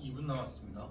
2분 남았습니다.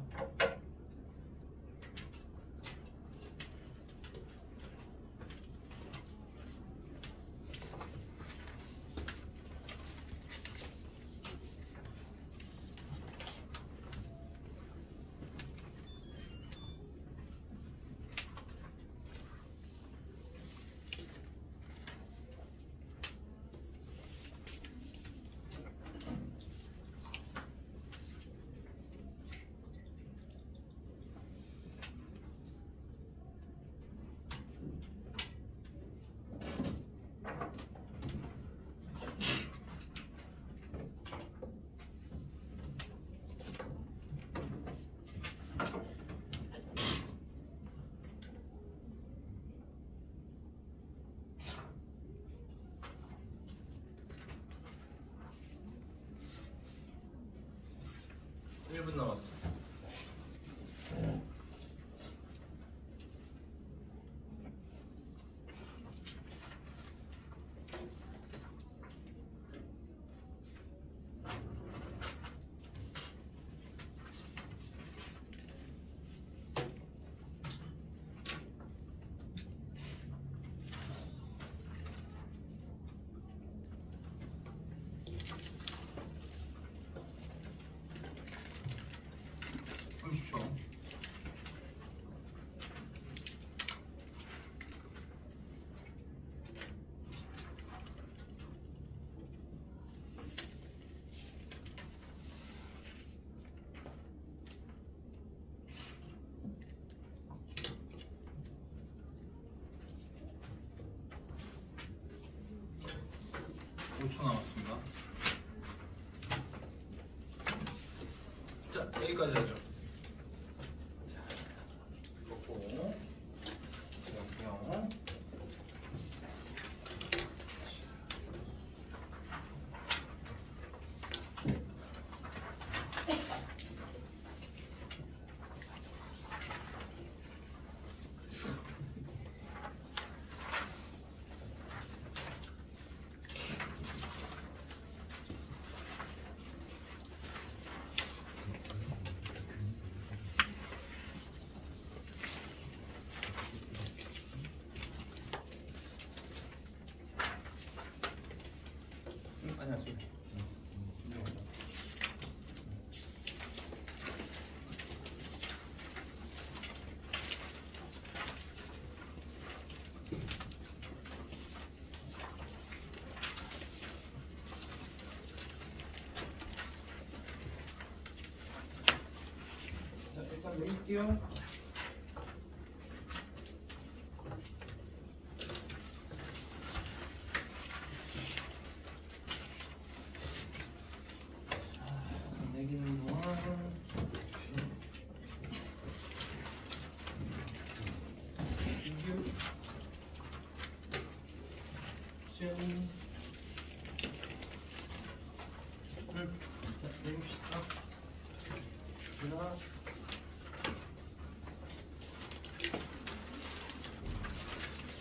일 분 남았습니다. 초 남았습니다. 자, 여기까지 하죠. 자, 그렇고 이렇게요. 안녕하세요. 자, 일단 내릴게요.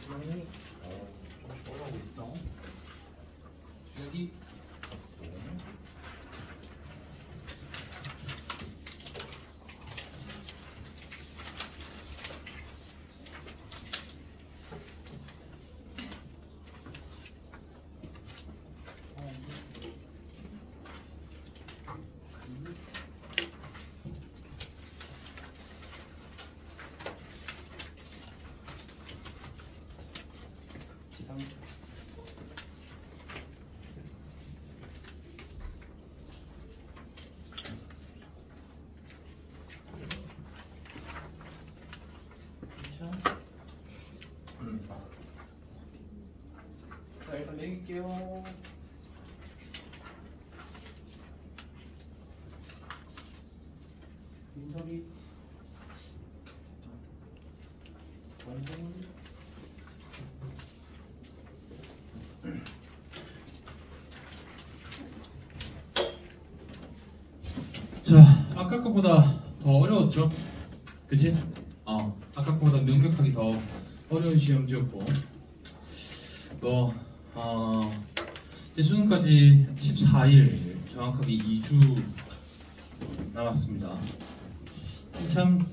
주머니 좀 올라오고 있어. 여기 기상. 자, 일단 내릴게요. 민석이 완전 자, 아까 거보다 더 어려웠죠? 그치? 아까 거보다 명백하게 더 어려운 시험지였고 이제 수능까지 14일 정확하게 2주 남았습니다. 참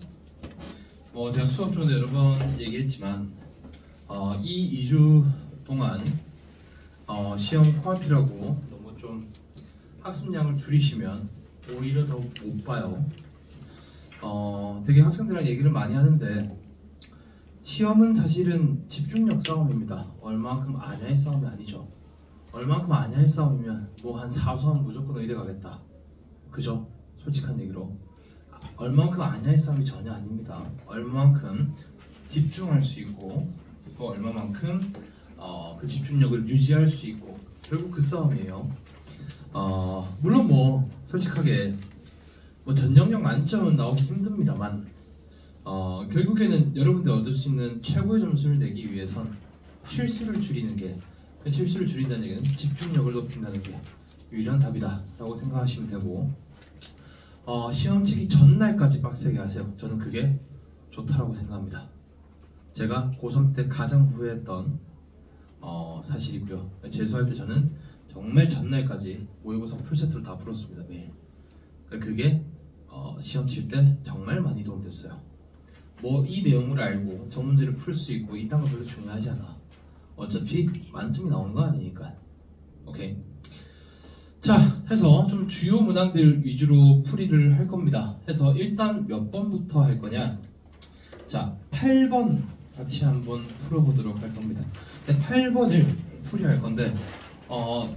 제가 수업 중에도 여러 번 얘기했지만 이 2주 동안 시험 코앞이라고 너무 좀 학습량을 줄이시면 오히려 더 못 봐요. 되게 학생들이랑 얘기를 많이 하는데 시험은 사실은 집중력 싸움입니다. 얼만큼 아냐의 싸움이 아니죠. 얼만큼 아냐의 싸움이면 뭐 한 4수하면 무조건 의대 가겠다. 그죠? 솔직한 얘기로 얼만큼 아냐의 싸움이 전혀 아닙니다. 얼만큼 집중할 수 있고 또 얼마만큼 그 집중력을 유지할 수 있고 결국 그 싸움이에요. 물론 뭐 솔직하게 뭐 전형력 만점은 나오기 힘듭니다만 결국에는 여러분들 얻을 수 있는 최고의 점수를 내기 위해선 실수를 줄이는 게 그 실수를 줄인다는 얘기는 집중력을 높인다는 게 유일한 답이다 라고 생각하시면 되고 시험 치기 전날까지 빡세게 하세요. 저는 그게 좋다라고 생각합니다. 제가 고3 때 가장 후회했던 사실이고요. 재수할 때 저는 정말 전날까지 모의고사 풀세트로 다 풀었습니다. 매일. 그게 시험 칠 때 정말 많이 도움됐어요. 뭐 이 내용을 알고 저 문제를 풀 수 있고 이딴 거 별로 중요하지 않아. 어차피 만점이 나오는 거 아니니까. 오케이. 자, 해서 좀 주요 문항들 위주로 풀이를 할 겁니다. 해서 일단 몇 번부터 할 거냐? 자, 8번 같이 한번 풀어보도록 할 겁니다. 8번을 풀이할 건데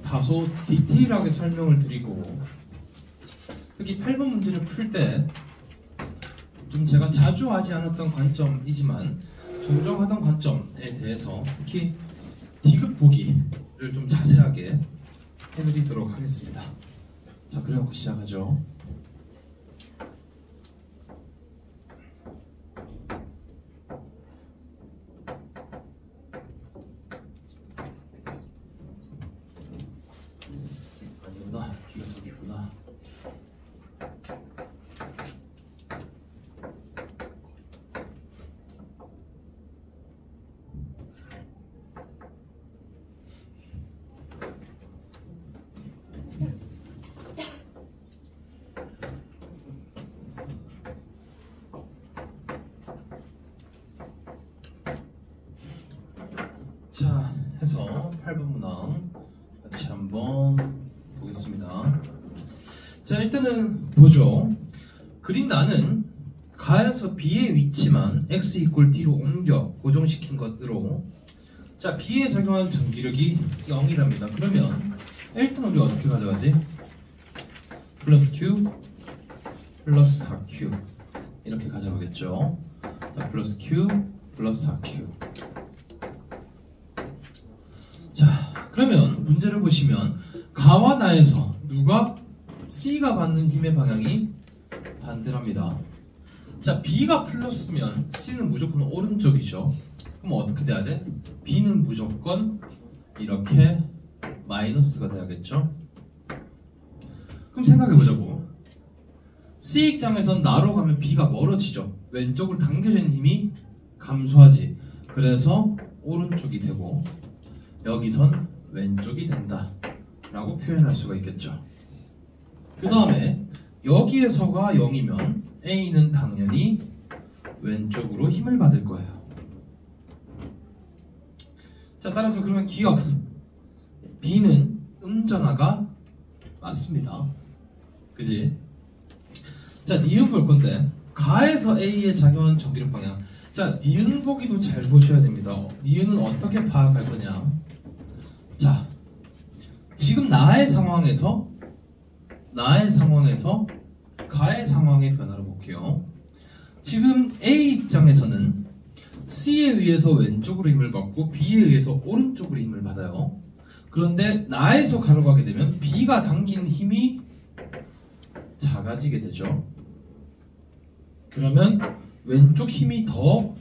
다소 디테일하게 설명을 드리고 특히 8번 문제를 풀 때 좀 제가 자주 하지 않았던 관점이지만 종종 하던 관점에 대해서 특히 디귿 보기를 좀 자세하게 해드리도록 하겠습니다. 자, 그래갖고 시작하죠. 아니구나, 비가 저기 있구나. 자, 해서 8번 문항 같이 한번 보겠습니다. 자, 일단은 보죠. 그림 나는 가에서 B의 위치만 x 이퀄 D로 옮겨 고정시킨 것으로 자, B에 작용하는 전기력이 0이랍니다. 그러면 일단 우리 어떻게 가져가지? 플러스 Q 플러스 4Q 이렇게 가져가겠죠. 자, 플러스 Q 플러스 4Q. 자, 그러면 문제를 보시면 가와 나에서 누가 C가 받는 힘의 방향이 반대랍니다. 자, B가 플러스면 C는 무조건 오른쪽이죠. 그럼 어떻게 돼야 돼? B는 무조건 이렇게 마이너스가 돼야겠죠. 그럼 생각해보자고. C 입장에선 나로 가면 B가 멀어지죠. 왼쪽으로 당겨져 있는 힘이 감소하지. 그래서 오른쪽이 되고 여기선 왼쪽이 된다 라고 표현할 수가 있겠죠. 그 다음에 여기에서가 0이면 A는 당연히 왼쪽으로 힘을 받을 거예요. 자, 따라서 그러면 기억 B는 음전화가 맞습니다. 그지? 자, 니은 볼 건데 가에서 A에 작용하는 전기력 방향. 자, 니은 보기도 잘 보셔야 됩니다. 니은은 어떻게 파악할 거냐? 자, 지금 나의 상황에서 가의 상황의 변화를 볼게요. 지금 A 입장에서는 C에 의해서 왼쪽으로 힘을 받고 B에 의해서 오른쪽으로 힘을 받아요. 그런데 나에서 가로 가게 되면 B가 당기는 힘이 작아지게 되죠. 그러면 왼쪽 힘이 더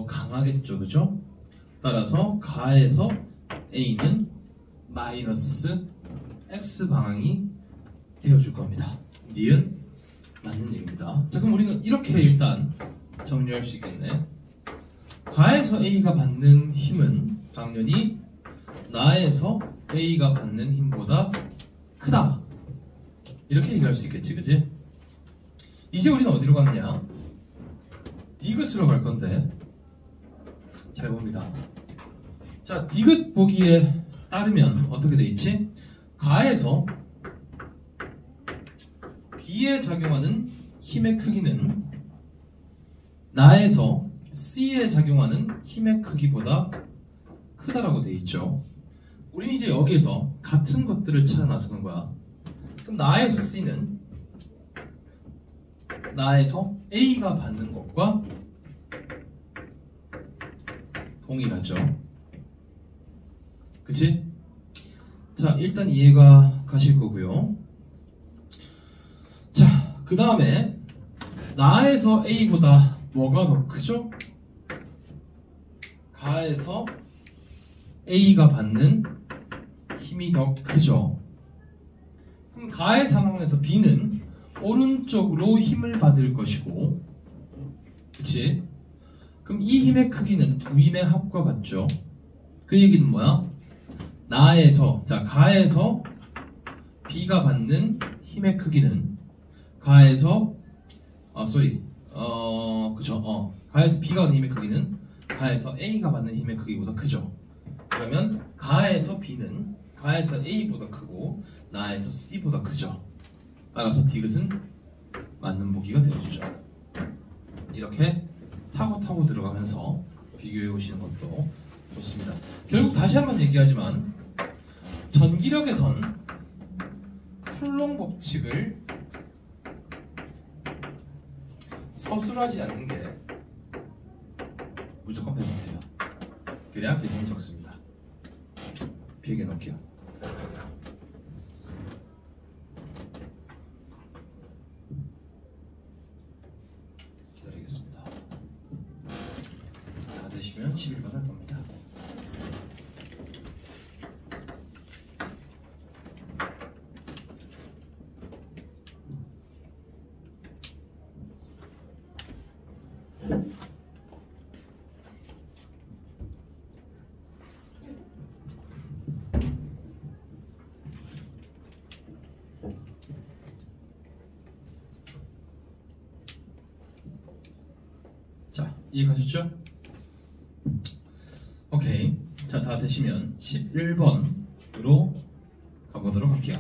강하겠죠, 그죠? 따라서 가에서 A는 마이너스 X 방향이 되어줄 겁니다. 니은 맞는 얘기입니다. 자, 그럼 우리는 이렇게 일단 정리할 수 있겠네. 가에서 A가 받는 힘은 당연히 나에서 A가 받는 힘보다 크다 이렇게 얘기할 수 있겠지, 그지? 이제 우리는 어디로 가느냐? 디귿으로 갈 건데 잘 봅니다. 자, 디귿 보기에 따르면 어떻게 돼 있지? 가에서 B에 작용하는 힘의 크기는 나에서 C에 작용하는 힘의 크기보다 크다라고 돼 있죠. 우리는 이제 여기에서 같은 것들을 찾아 나서는 거야. 그럼 나에서 C는 나에서 A가 받는 것과 동일하죠. 그치? 자, 일단 이해가 가실 거고요. 자, 그 다음에 나에서 A보다 뭐가 더 크죠? 가에서 A가 받는 힘이 더 크죠. 그럼 가의 상황에서 B는 오른쪽으로 힘을 받을 것이고, 그치? 그럼 이 힘의 크기는 두 힘의 합과 같죠? 그 얘기는 뭐야? 나에서, 자, 가에서 B가 받는 힘의 크기는 가에서, 가에서 B가 받는 힘의 크기는 가에서 A가 받는 힘의 크기보다 크죠? 그러면 가에서 B는 가에서 A보다 크고 나에서 C보다 크죠? 따라서 디귿은 맞는 보기가 되어주죠. 이렇게 타고 들어가면서 비교해 보시는 것도 좋습니다. 결국 다시 한번 얘기하지만 전기력에선 쿨롱 법칙을 서술하지 않는 게 무조건 베스트예요. 그래야 계산이 적습니다. 비교해 놓을게요. 기다리겠습니다. 다 되시면 11번 할 겁니다. 자, 이해가셨죠? 오케이. 자, 다 되시면 11번으로 가보도록 할게요.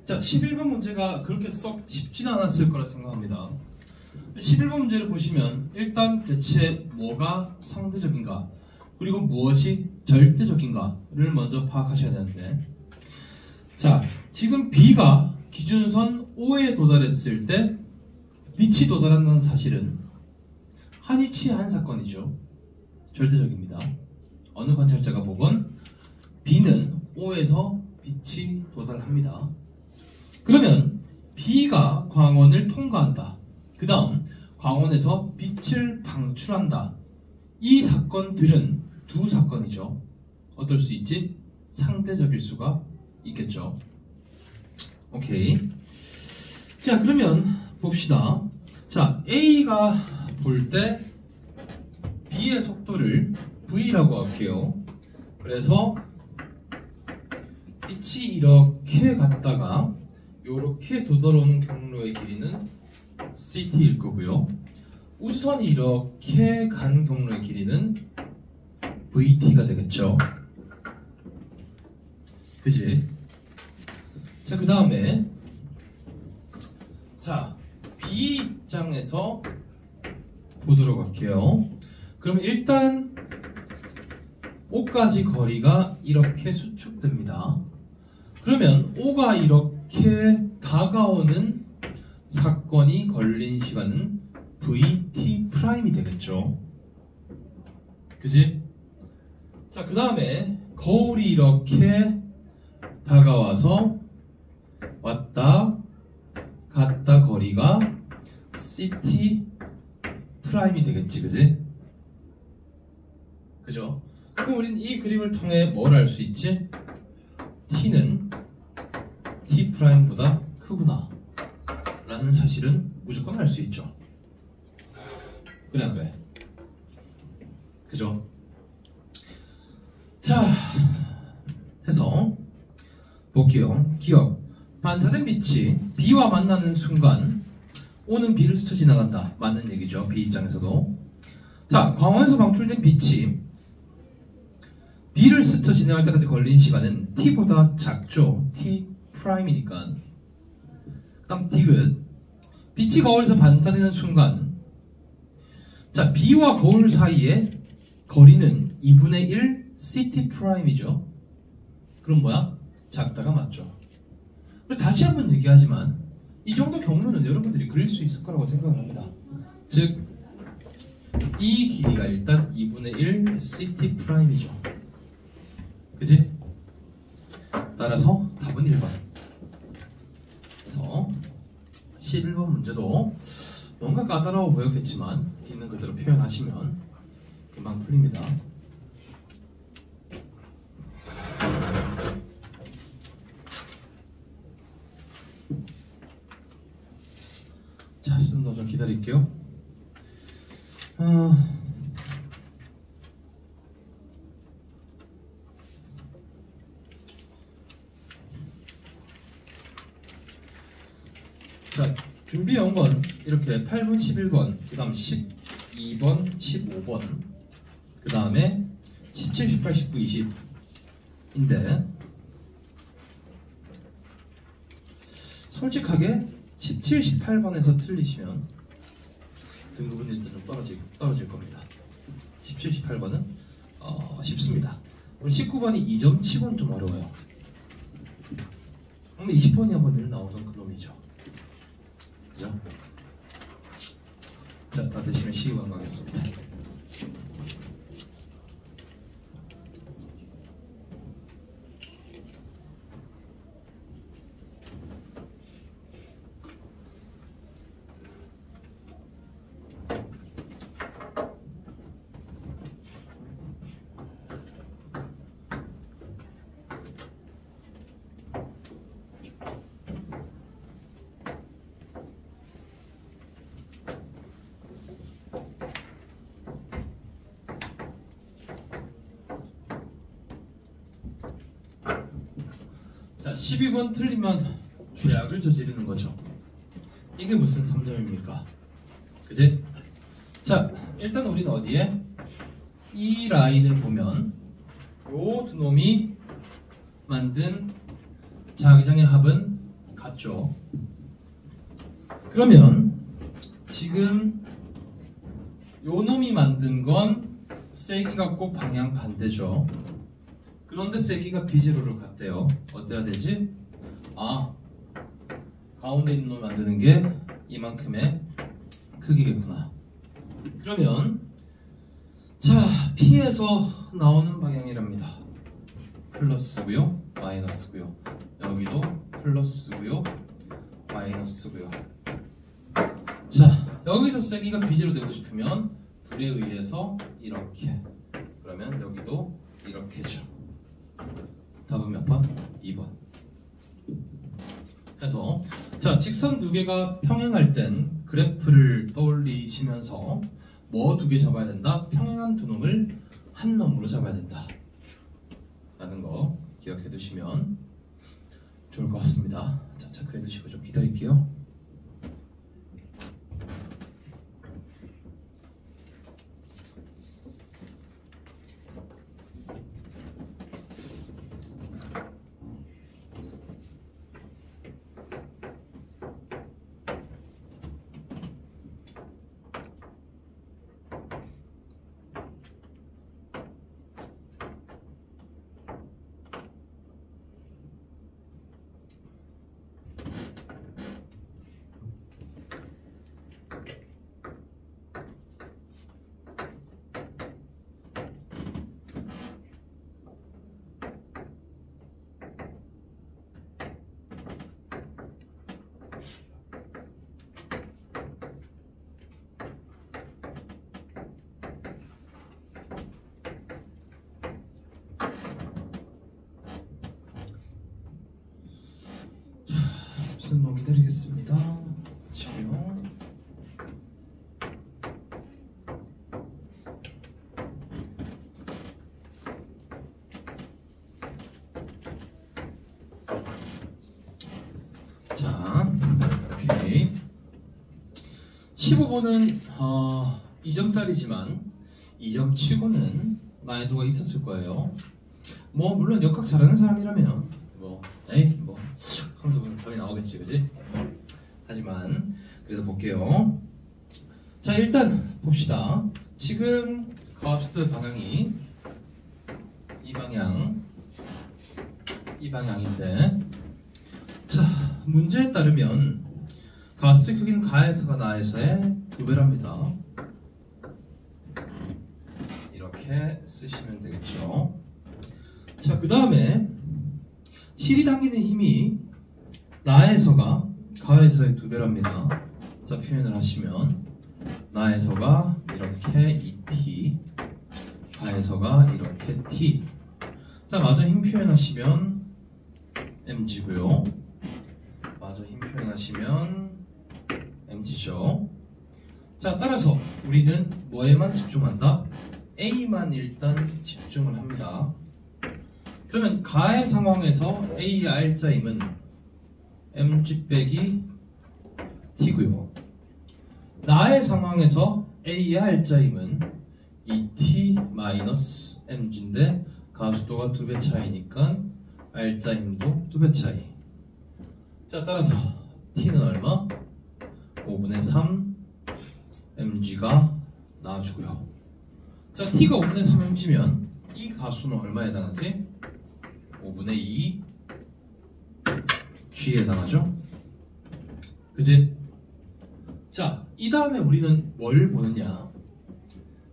자, 11번 문제가 그렇게 썩 쉽지는 않았을 거라 생각합니다. 11번 문제를 보시면 일단 대체 뭐가 상대적인가 그리고 무엇이 절대적인가를 먼저 파악하셔야 되는데, 자, 지금 B가 기준선 O에 도달했을 때 위치 도달한다는 사실은 한 위치의 한 사건이죠. 절대적입니다. 어느 관찰자가 보건 B는 O에서 빛이 도달합니다. 그러면 B가 광원을 통과한다. 그 다음 광원에서 빛을 방출한다. 이 사건들은 두 사건이죠. 어떨 수 있지? 상대적일 수가 있겠죠. 오케이. 자, 그러면 봅시다. 자, A가 볼 때 B의 속도를 V라고 할게요. 그래서 빛이 이렇게 갔다가 이렇게 도달오는 경로의 길이는 CT일 거고요. 우주선이 이렇게 간 경로의 길이는 VT가 되겠죠. 그지? 자, 그 다음에 자, B 입장에서 보도록 할게요. 그러면 일단 O까지 거리가 이렇게 수축됩니다. 그러면 O가 이렇게 다가오는 사건이 걸린 시간은 VT' 되겠죠. 그지? 자, 그 다음에 거울이 이렇게 다가와서 왔다 갔다 거리가 CT' 되겠지. 그지? 그죠? 그럼 우리는 이 그림을 통해 뭘 알 수 있지? t는 t'보다 크구나 라는 사실은 무조건 알 수 있죠. 그래 안 그래? 그죠? 자, 해서 볼게요. 기억. 반사된 빛이 B와 만나는 순간 O는 B를 스쳐 지나간다. 맞는 얘기죠. B 입장에서도. 자, 광원에서 방출된 빛이 B를 스쳐 지나갈 때까지 걸린 시간은 T보다 작죠. T 프라임이니까. 그럼 디귿. 빛이 거울에서 반사되는 순간, 자, B와 거울 사이에 거리는 2분의 1 CT 프라임이죠. 그럼 뭐야? 작다가 맞죠. 다시 한번 얘기하지만 이 정도 경로는 여러분들이 그릴 수 있을 거라고 생각을 합니다. 즉, 이 길이가 일단 2분의 1 CT 프라임이죠. 그지? 따라서 답은 1번. 그래서 11번 문제도 뭔가 까다로워 보였겠지만 있는 그대로 표현하시면 금방 풀립니다. 자, 쓰는 거 좀 기다릴게요. 자, 준비해온 건 이렇게 8번, 11번, 그 다음 12번, 15번, 그 다음에 17, 18, 19, 20인데 솔직하게 17, 18번에서 틀리시면 등급은 일단 좀 떨어질 겁니다. 17, 18번은 쉽습니다. 그럼 19번이 2점 치고는 좀 어려워요. 근데 20번이 한번 늘 나오던 그 놈이죠. 그죠? 자, 다 되시면 시우강 가겠습니다. 자, 12번 틀리면 죄악을 저지르는 거죠. 이게 무슨 3점입니까? 그지? 자, 일단 우리는 어디에? 이 라인을 보면 요 두 놈이 만든 자기장의 합은 같죠. 그러면 지금 요 놈이 만든 건 세기가 꼭 방향 반대죠. 그런데 세기가 B제로로 갔대요. 어때야 되지? 아, 가운데 있는 놈 만드는 게 이만큼의 크기겠구나. 그러면 자, P에서 나오는 방향이랍니다. 플러스고요, 마이너스고요. 여기도 플러스고요, 마이너스고요. 자, 여기서 세기가 B제로 되고 싶으면 불에 의해서 이렇게, 그러면 여기도 이렇게죠. 답은 몇 번? 2번. 해서 자, 직선 두 개가 평행할 땐 그래프를 떠올리시면서 뭐 두 개 잡아야 된다? 평행한 두 놈을 한 놈으로 잡아야 된다 라는 거 기억해 두시면 좋을 것 같습니다. 자, 체크해 두시고 좀 기다릴게요. 순서 기다리겠습니다. 잠시만요. 자, 오케이. 15번은 2점짜리지만 2점 치고는 난이도가 있었을 거예요. 뭐 물론 역학 잘하는 사람이라면 뭐 하면서 보면 답이 나오겠지, 그지? 하지만 그래도 볼게요. 자, 일단 봅시다. 지금 가속도의 방향이 이 방향인데, 자, 문제에 따르면 가속도의 크기는 가에서가 나에서의 2배랍니다. 이렇게 쓰시면 되겠죠. 자, 그 다음에 실이 당기는 힘이 나에서가 가에서의 2배랍니다. 자, 표현을 하시면 나에서가 이렇게 2t, 가에서가 이렇게 t. 자, 마저 힘 표현하시면 mg고요. 마저 힘 표현하시면 mg죠. 자, 따라서 우리는 뭐에만 집중한다? A만 일단 집중을 합니다. 그러면 가의 상황에서 A의 R자임은 mg 빼기 t고요. 나의 상황에서 A의 R자임은 2t 마이너스 mg인데 가속도가 2배 차이니까 R자 힘도 2배 차이. 자, 따라서 t는 얼마? 5분의 3 mg가 나와주고요. 자, t가 5분의 3mg면 이 가수는 얼마에 해당하지? 5분의 2 g에 해당하죠? 그지? 자, 이 다음에 우리는 뭘 보느냐?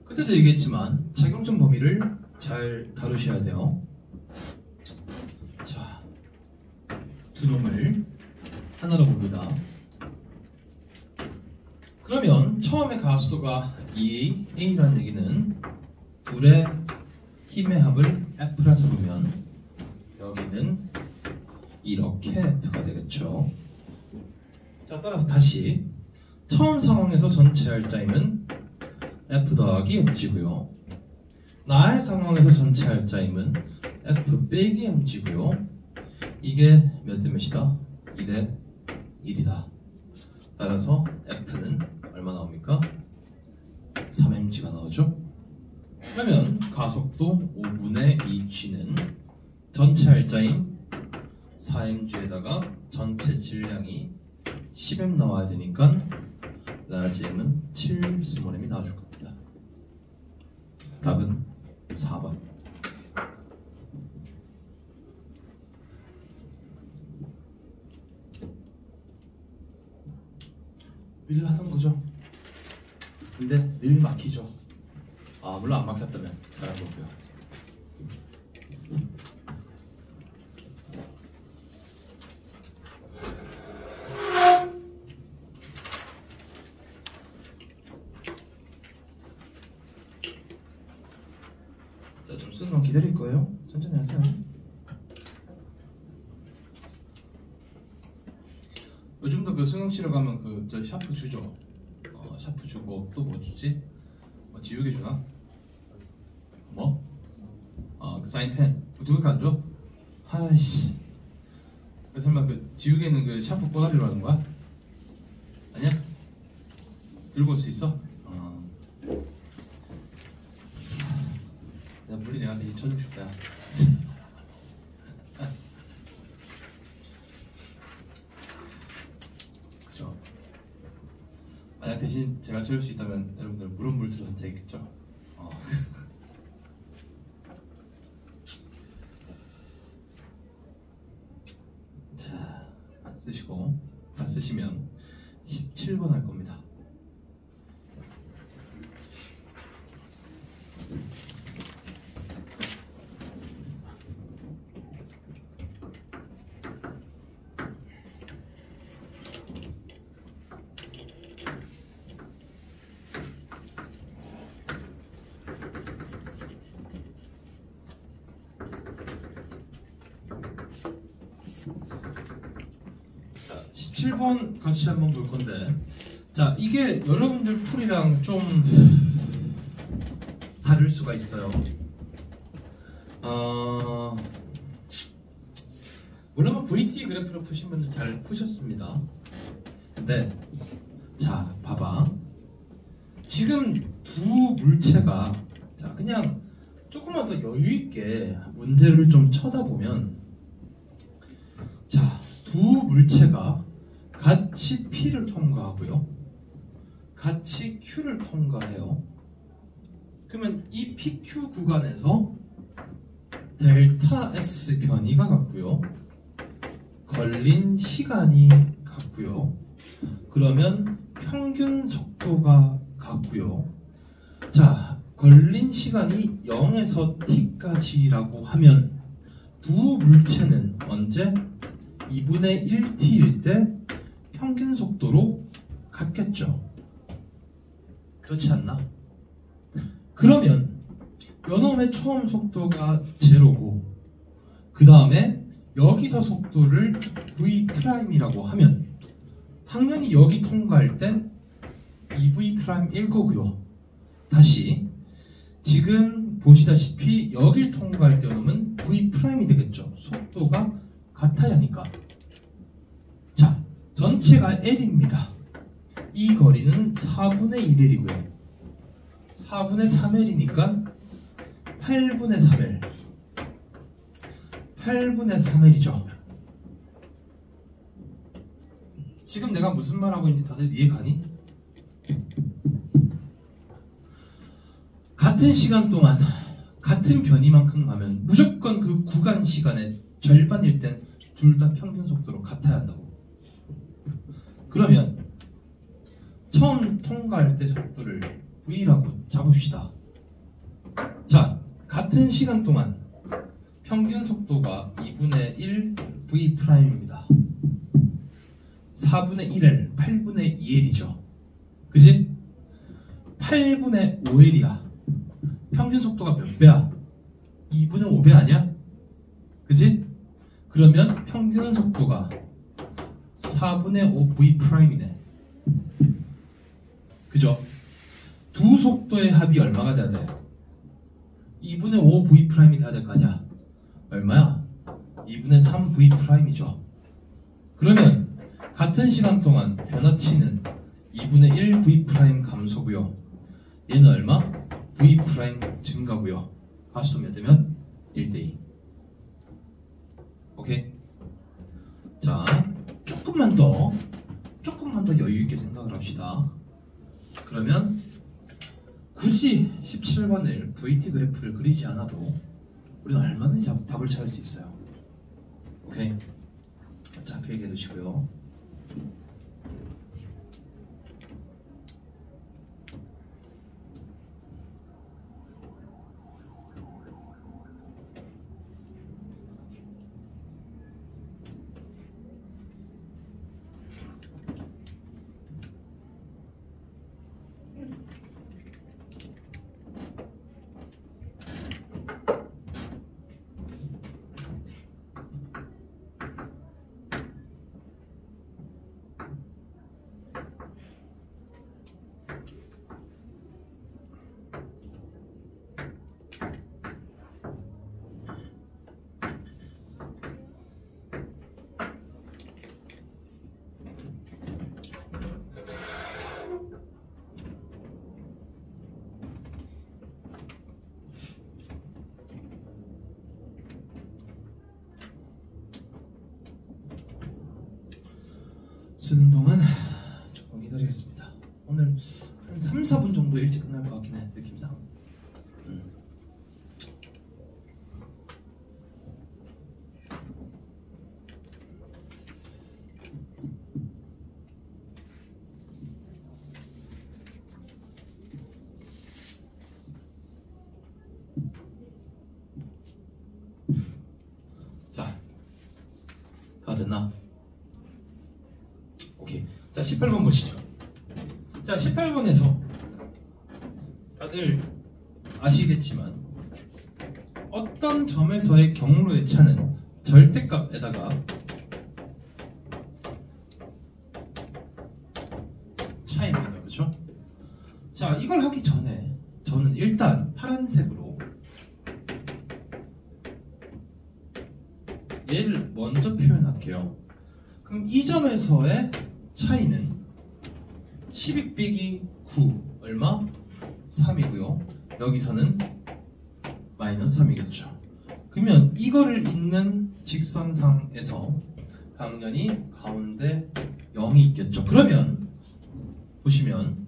그때도 얘기했지만 작용점 범위를 잘 다루셔야 돼요. 자, 두 놈을 하나로 봅니다. 그러면 처음에 가속도가 2A라는 얘기는 둘의 힘의 합을 F라 잡으면 여기는 이렇게 F가 되겠죠. 자, 따라서 다시 처음 상황에서 전체 R자임은 F 더하기 mg고요. 나의 상황에서 전체 R자임은 F 빼기 mg고요. 이게 몇 대 몇이다? 2대 1이다. 따라서 F는 얼마 나옵니까? 3mg가 나오죠. 그러면 가속도 5분의 2g는 전체 R자임 4mg에다가 전체 질량이 10m 나와야 되니까 라지 m은 7 스몰 m이 나와줄 겁니다. 답은 4번. 늘 하던 거죠. 근데 늘 막히죠. 아, 물론 안 막혔다면 잘한 거고요. 자, 좀 쓰는 건 기다릴 거예요. 천천히 하세요. 요즘도 그 수능 치러 가면 저 샤프 주죠. 샤프 주고 또 뭐 주지? 뭐 지우개 주나? 뭐? 그 사인펜 두 개가 안 줘? 아이씨. 설마 그 지우개는 그 샤프 꼬다리로 하는 거야? 아니야? 들고 올 수 있어? 물리 내가 대신 쳐주고 싶다. 그죠? 만약 대신 제가 채울 수 있다면 여러분들 물은 물투로 선택했겠죠? 자, 안 쓰시고 다 쓰시면 17번 할 겁니다. 17번 같이 한번 볼 건데, 자, 이게 여러분들 풀이랑 좀 다를 수가 있어요. 물론 VT 그래프를 푸신 분들 잘 푸셨습니다. 근데 자, 봐봐. 지금 두 물체가, 자, 그냥 조금만 더 여유 있게 문제를 좀 쳐다보면, 자, 두 물체가 같이 P를 통과하고요, 같이 Q를 통과해요. 그러면 이 PQ 구간에서 델타 S 변이가 같고요, 걸린 시간이 같고요, 그러면 평균 속도가 같고요. 자, 걸린 시간이 0에서 t까지라고 하면 두 물체는 언제 2분의 1t일 때 평균 속도로 같겠죠. 그렇지 않나? 그러면 요놈의 처음 속도가 제로고, 그 다음에 여기서 속도를 V'이라고 하면 당연히 여기 통과할 땐 2V'일 거고요. 다시 지금 보시다시피 여길 통과할 때 요놈은 V'이 되겠죠. 속도가 같아야 하니까. 자, 전체가 L입니다. 이 거리는 4분의 1L이고요 4분의 3L이니까 8분의 3L 8분의 3L이죠. 지금 내가 무슨 말하고 있는지 다들 이해가니? 같은 시간 동안 같은 변이만큼 가면 무조건 그 구간 시간의 절반일 땐 둘 다 평균 속도로 같아야 한다고. 그러면 처음 통과할 때 속도를 V라고 잡읍시다. 자, 같은 시간 동안 평균 속도가 2분의 1 V'입니다. 4분의 1L, 8분의 2L이죠. 그지? 8분의 5L이야. 평균 속도가 몇 배야? 2분의 5배 아니야? 그지? 그러면 평균 속도가 4분의 5V'이네. 그죠? 두 속도의 합이 얼마가 돼야 돼? 2분의 5V'이 돼야 될 거 아니야? 얼마야? 2분의 3V'이죠. 그러면 같은 시간 동안 변화치는 2분의 1 V' 감소고요. 얘는 얼마? V' 증가고요. 가시도 몇 대면? 1대2. 오케이? 자, 조금만 더 여유 있게 생각을 합시다. 그러면 굳이 17번을 VT 그래프를 그리지 않아도 우리는 얼마든지 답을 찾을 수 있어요. 오케이? 자, 필기해 두시고요. 쓰는 동안 조금 기다리겠습니다. 오늘 한 3, 4분 정도 일찍 끝날 것 같긴 해, 느낌상. 자, 다 됐나? 오케이. 자, 18번 보시죠. 자, 18번에서 다들 아시겠지만 어떤 점에서의 경로의 차는 절대값에다가 이걸 하기 전에 저는 일단 파란색으로 얘를 먼저 표현할게요. 그럼 이 점에서의 차이는 12 빼기 9 얼마? 3이고요. 여기서는 마이너스 3이겠죠. 그러면 이거를 잇는 직선상에서 당연히 가운데 0이 있겠죠. 그러면 보시면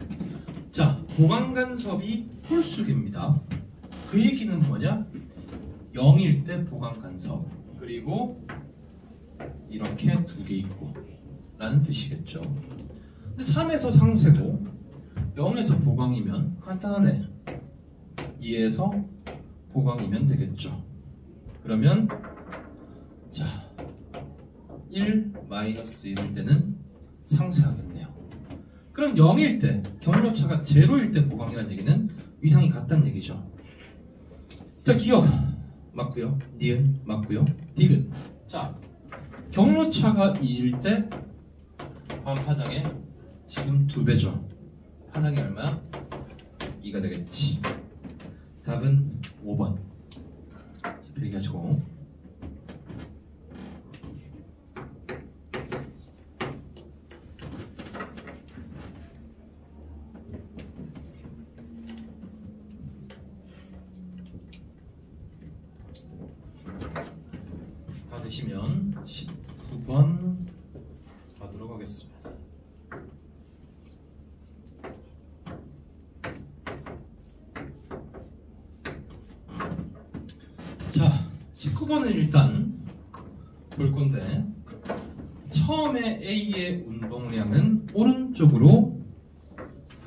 자, 보강간섭이 홀수기입니다. 그 얘기는 뭐냐? 0일 때 보강간섭, 그리고 이렇게 두 개 있고 라는 뜻이겠죠. 근데 3에서 상세고 0에서 보강이면 간단하네. 2에서 보강이면 되겠죠. 그러면 자, 1 마이너스 1일 때는 상쇄하겠네요. 그럼 0일 때, 경로차가 0일 때 보강이라는 얘기는 위상이 같다는 얘기죠. 자, 기억 맞고요. 니은 맞고요. 디귿. 자, 경로차가 2일 때 반파장의 지금 2배죠. 파장이 얼마야? 2가 되겠지. 답은 5번. 자, 필기하시고. 다 되시면 19번 가도록 하겠습니다. 자, 19번은 일단 볼 건데, 처음에 A의 운동량은 오른쪽으로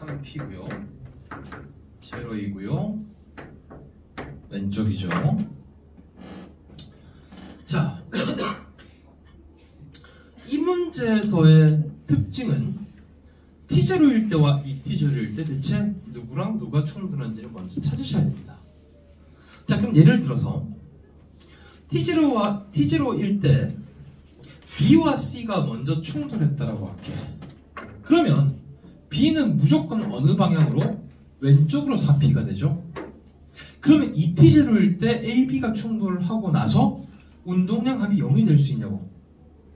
3P고요. 제로이고요. 왼쪽이죠. 자, 이 문제에서의 특징은 T0일 때와 ET0일 때 대체 누구랑 누가 충돌하는지를 먼저 찾으셔야 됩니다. 자, 그럼 예를 들어서 T0일 때 B와 C가 먼저 충돌했다라고 할게. 그러면 B는 무조건 어느 방향으로? 왼쪽으로 4P가 되죠. 그러면 ET0일 때 AB가 충돌하고 나서 운동량 합이 0이 될 수 있냐고?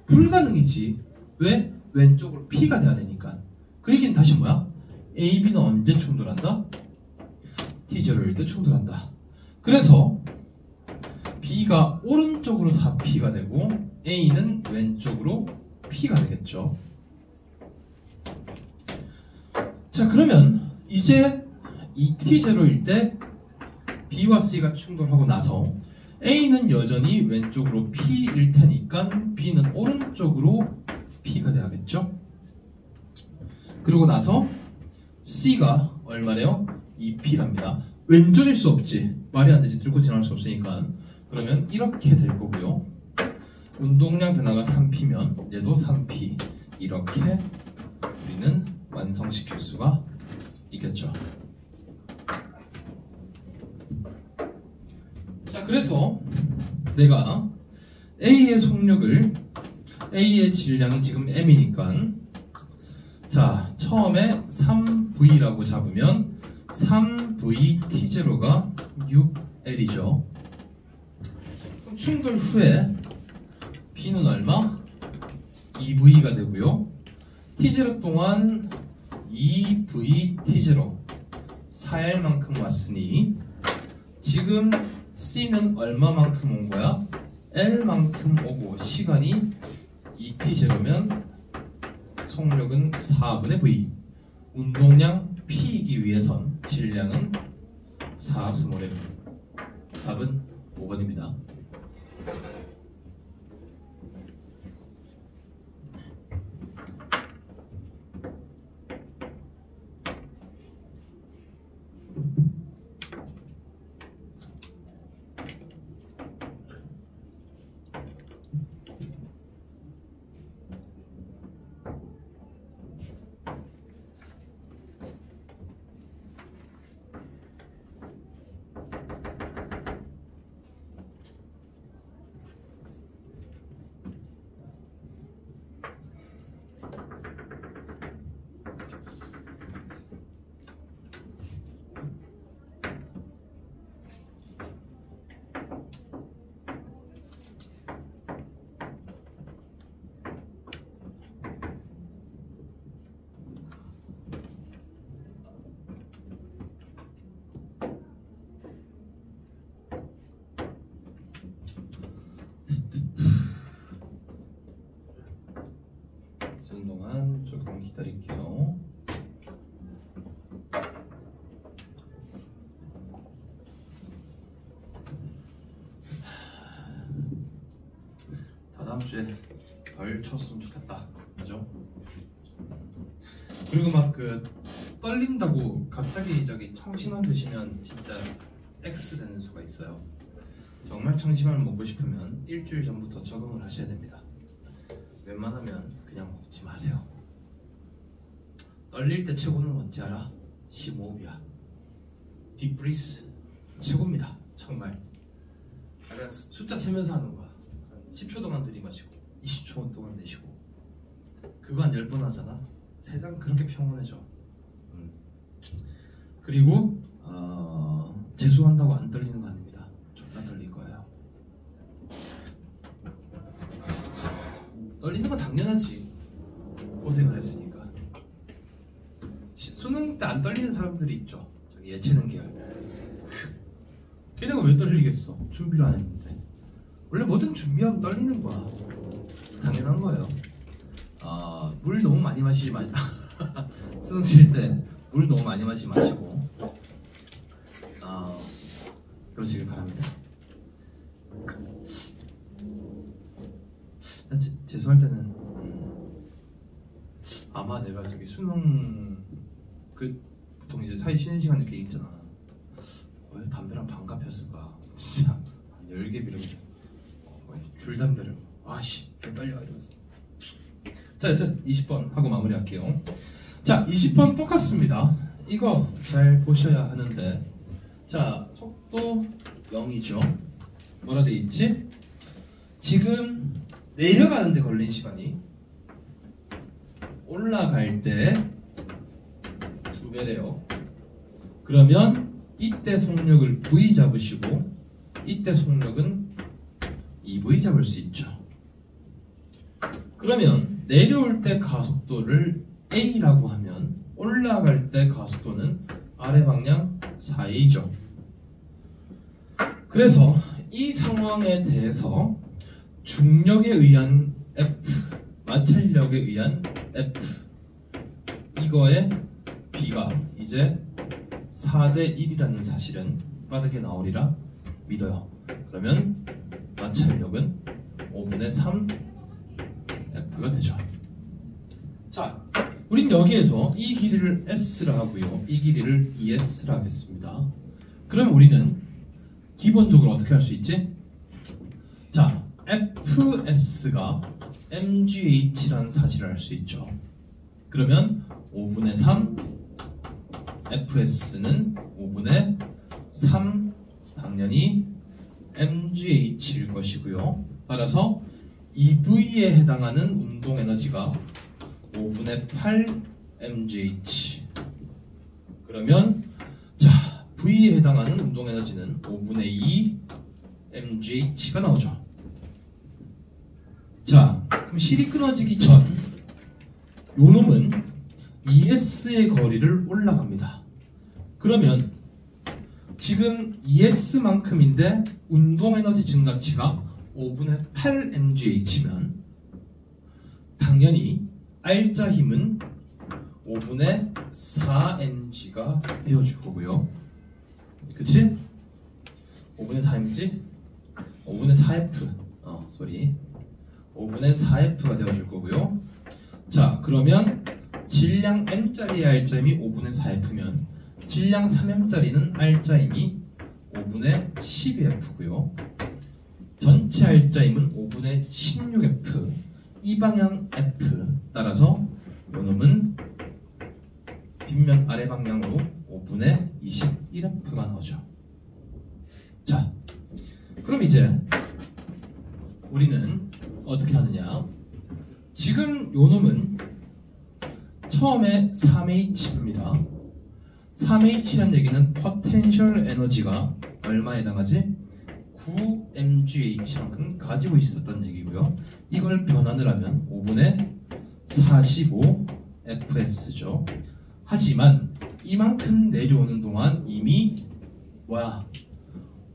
불가능이지. 왜? 왼쪽으로 P가 돼야 되니까. 그 얘기는 다시 뭐야? AB는 언제 충돌한다? T0일 때 충돌한다. 그래서 B가 오른쪽으로 4P가 되고 A는 왼쪽으로 P가 되겠죠. 자, 그러면 이제 이 T0일 때 B와 C가 충돌하고 나서 A는 여전히 왼쪽으로 P일 테니까 B는 오른쪽으로 P가 돼야겠죠. 그러고 나서 C가 얼마래요? 2P랍니다. 왼쪽일 수 없지. 말이 안 되지. 들고 지나갈 수 없으니까. 그러면 이렇게 될 거고요. 운동량 변화가 3P면 얘도 3P. 이렇게 우리는 완성시킬 수가 있겠죠. 자, 그래서 내가 A의 속력을, A의 질량이 지금 M이니까, 자, 처음에 3V라고 잡으면 3VT0가 6L이죠. 그럼 충돌 후에 B는 얼마? 2V가 되고요. T0 동안 2VT0 4L만큼 왔으니 지금 C는 얼마만큼 온 거야? L만큼 오고 시간이 2T0면 속력은 4분의 V. 운동량 P이기 위해선 질량은 4스몰 M. 답은 5번입니다. 드릴게요. 다다음 주에 덜 쳤으면 좋겠다. 그죠? 그리고 막 그 떨린다고 갑자기 저기 청심환 드시면 진짜 X 되는 수가 있어요. 정말 청심환을 먹고 싶으면 일주일 전부터 적응을 하셔야 됩니다. 웬만하면 그냥 먹지 마세요. 떨릴 때 최고는 뭔지 알아? 심호흡이야. 딥브리스 최고입니다. 정말. 약간 숫자 세면서 하는 거야. 10초 동안 들이마시고 20초 동안 내쉬고. 그거 한 10번 하잖아. 세상 그렇게 평온해져. 그리고 재수한다고 안 떨리는 거 아닙니다. 존나 떨릴 거예요. 떨리는 건 당연하지. 고생을 했으니까. 수능 때 안 떨리는 사람들이 있죠. 저기 예체능 계열. 걔네가 왜 떨리겠어? 준비를 안 했는데. 원래 뭐든 준비하면 떨리는 거야. 당연한 거예요. 물 너무 많이 마시지 마. 수능 칠 때 물 너무 많이 마시지 마시고 그러시길 바랍니다. 재수할 때는 아마 내가 저기 수능 보통 이제 사이 쉬는 시간 이렇게 있잖아. 왜 담배랑 반갑 폈을까? 진짜 10개 비르고 줄담배를 와씨 왜 떨려 이러면서. 자, 여튼 20번 하고 마무리할게요. 자, 20번 똑같습니다. 이거 잘 보셔야 하는데, 자, 속도 0이죠. 뭐라 돼 있지? 지금 내려가는데 걸린 시간이 올라갈 때 2배래요. 그러면 이때 속력을 V 잡으시고 이때 속력은 2V 잡을 수 있죠. 그러면 내려올 때 가속도를 A라고 하면 올라갈 때 가속도는 아래 방향 4A죠. 그래서 이 상황에 대해서 중력에 의한 F, 마찰력에 의한 F, 이거의 B가 이제 4대 1이라는 사실은 빠르게 나오리라 믿어요. 그러면 마찰력은 5분의 3 F가 되죠. 자, 우린 여기에서 이 길이를 S라 하고요, 이 길이를 ES라 하겠습니다. 그럼 우리는 기본적으로 어떻게 할 수 있지? 자, FS가 mgh라는 사실을 알 수 있죠. 그러면 5분의 3 FS는 5분의 3 당연히 mgh일 것이고요. 따라서 EV에 해당하는 운동 에너지가 5분의 8 mgh. 그러면 자, V에 해당하는 운동 에너지는 5분의 2 mgh가 나오죠. 자, 그럼 실이 끊어지기 전 요놈은 ES의 거리를 올라갑니다. 그러면 지금 ES만큼인데 운동 에너지 증가치가 5분의 8 mgh면 당연히 R자 힘은 5분의 4 mg가 되어줄 거고요. 그치? 5분의 4 mg? 5분의 4f 5분의 4f가 되어줄 거고요. 자, 그러면 질량 m짜리의 R자임이 5분의 4f면 질량 3m짜리는 R자임이 5분의 12f고요. 전체 R자임은 5분의 16f, 이 방향 F, 따라서 요놈은 빗면 아래 방향으로 5분의 21f가 나오죠. 자, 그럼 이제 우리는 어떻게 하느냐? 지금 요놈은 처음에 3H입니다. 3H란 얘기는 potential 에너지가 얼마에 해당하지? 9mgh만큼 가지고 있었던 얘기고요. 이걸 변환을 하면 5분의 45fs죠. 하지만 이만큼 내려오는 동안 이미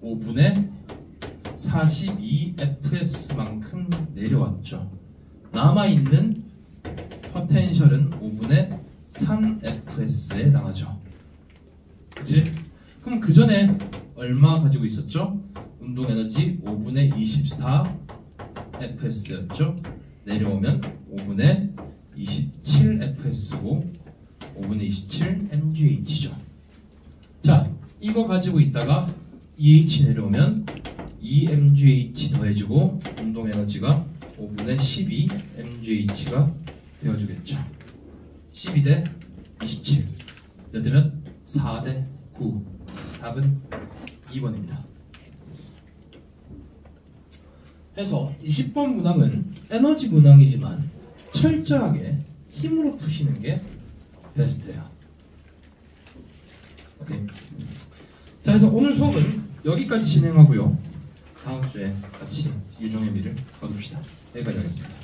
5분의 42fs만큼 내려왔죠. 남아있는 포텐셜은 5분의 3fs에 해당하죠. 그치? 그럼 그 전에 얼마 가지고 있었죠? 운동 에너지 5분의 24fs였죠. 내려오면 5분의 27fs고 5분의 27 mgh죠. 자, 이거 가지고 있다가 EH 내려오면 2mgh 더해주고 운동 에너지가 5분의 12 mgh가 되어주겠죠. 12대 27 몇 대면 4대 9. 답은 2번입니다. 해서 20번 문항은 에너지 문항이지만 철저하게 힘으로 푸시는 게 베스트예요. 오케이. 자, 그래서 오늘 수업은 여기까지 진행하고요. 다음 주에 같이 유종의 미를 거둡시다. 여기까지 하겠습니다.